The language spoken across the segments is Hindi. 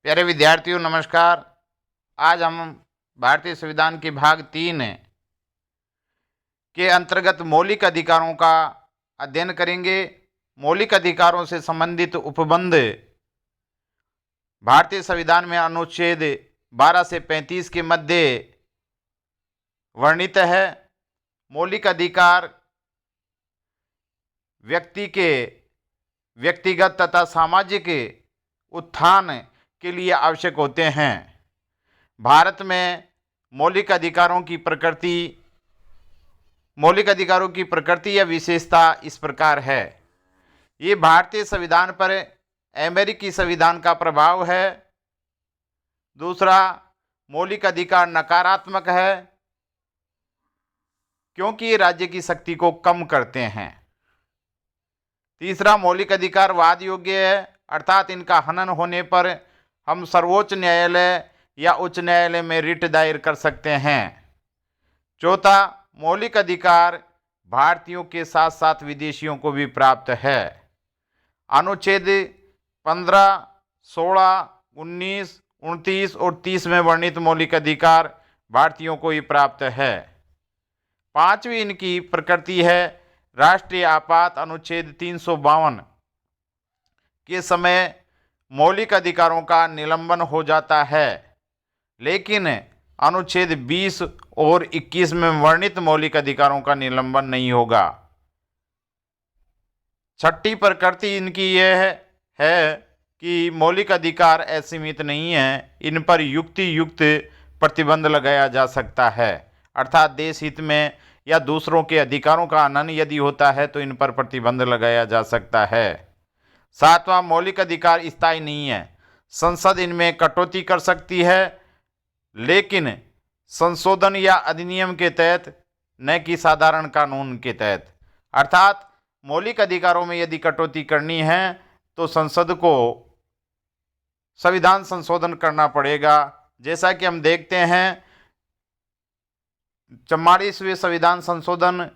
प्यारे विद्यार्थियों नमस्कार। आज हम भारतीय संविधान के भाग 3 के अंतर्गत मौलिक अधिकारों का अध्ययन करेंगे। मौलिक अधिकारों से संबंधित उपबंध भारतीय संविधान में अनुच्छेद 12 से 35 के मध्य वर्णित है। मौलिक अधिकार व्यक्ति के व्यक्तिगत तथा सामाजिक उत्थान के लिए आवश्यक होते हैं। भारत में मौलिक अधिकारों की प्रकृति या विशेषता इस प्रकार है। ये भारतीय संविधान पर अमेरिकी संविधान का प्रभाव है। दूसरा, मौलिक अधिकार नकारात्मक है क्योंकि ये राज्य की शक्ति को कम करते हैं। तीसरा, मौलिक अधिकार वाद योग्य है, अर्थात इनका हनन होने पर हम सर्वोच्च न्यायालय या उच्च न्यायालय में रिट दायर कर सकते हैं। चौथा, मौलिक अधिकार भारतीयों के साथ साथ विदेशियों को भी प्राप्त है। अनुच्छेद 15, 16, 19, 29 और 30 में वर्णित मौलिक अधिकार भारतीयों को ही प्राप्त है। पांचवी इनकी प्रकृति है। राष्ट्रीय आपात अनुच्छेद 352 के समय मौलिक अधिकारों का निलंबन हो जाता है, लेकिन अनुच्छेद 20 और 21 में वर्णित मौलिक अधिकारों का निलंबन नहीं होगा। छठी प्रकृति इनकी यह है कि मौलिक अधिकार असीमित नहीं है, इन पर युक्ति युक्त प्रतिबंध लगाया जा सकता है, अर्थात देश हित में या दूसरों के अधिकारों का हनन यदि होता है तो इन पर प्रतिबंध लगाया जा सकता है। सातवां, मौलिक अधिकार स्थायी नहीं है। संसद इनमें कटौती कर सकती है, लेकिन संशोधन या अधिनियम के तहत, न कि साधारण कानून के तहत। अर्थात मौलिक अधिकारों में यदि कटौती करनी है तो संसद को संविधान संशोधन करना पड़ेगा। जैसा कि हम देखते हैं 44वें संविधान संशोधन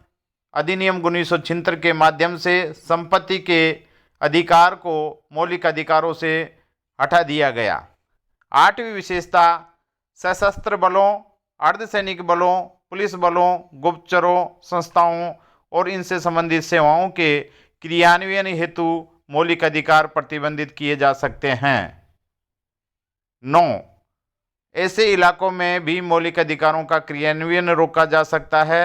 अधिनियम 1976 के माध्यम से संपत्ति के अधिकार को मौलिक अधिकारों से हटा दिया गया। आठवीं विशेषता, सशस्त्र बलों, अर्धसैनिक बलों, पुलिस बलों, गुप्तचरों संस्थाओं और इनसे संबंधित सेवाओं के क्रियान्वयन हेतु मौलिक अधिकार प्रतिबंधित किए जा सकते हैं। 9, ऐसे इलाकों में भी मौलिक अधिकारों का क्रियान्वयन रोका जा सकता है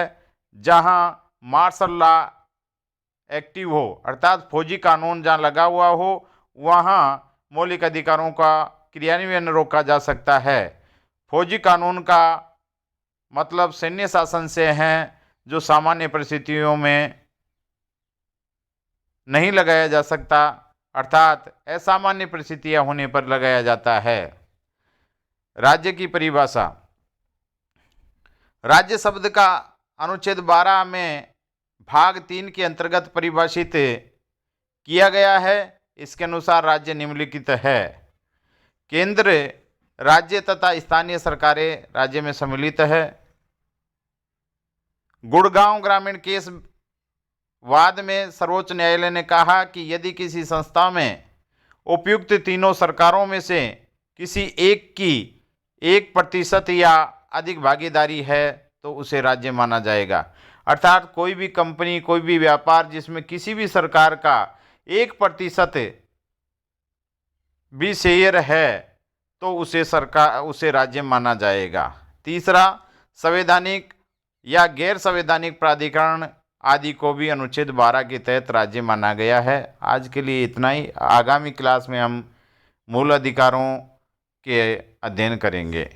जहां मार्शल लॉ एक्टिव हो, अर्थात फौजी कानून जहां लगा हुआ हो वहां मौलिक अधिकारों का क्रियान्वयन रोका जा सकता है। फौजी कानून का मतलब सैन्य शासन से है, जो सामान्य परिस्थितियों में नहीं लगाया जा सकता, अर्थात असामान्य परिस्थितियां होने पर लगाया जाता है। राज्य की परिभाषा। राज्य शब्द का अनुच्छेद 12 में भाग 3 के अंतर्गत परिभाषित किया गया है। इसके अनुसार राज्य निम्नलिखित है। केंद्र, राज्य तथा स्थानीय सरकारें राज्य में सम्मिलित है। गुड़गांव ग्रामीण केस वाद में सर्वोच्च न्यायालय ने कहा कि यदि किसी संस्था में उपयुक्त तीनों सरकारों में से किसी एक की 1% या अधिक भागीदारी है तो उसे राज्य माना जाएगा। अर्थात कोई भी कंपनी, कोई भी व्यापार जिसमें किसी भी सरकार का 1% भी शेयर है तो उसे राज्य माना जाएगा। तीसरा, संवैधानिक या गैर संवैधानिक प्राधिकरण आदि को भी अनुच्छेद 12 के तहत राज्य माना गया है। आज के लिए इतना ही। आगामी क्लास में हम मूल अधिकारों के अध्ययन करेंगे।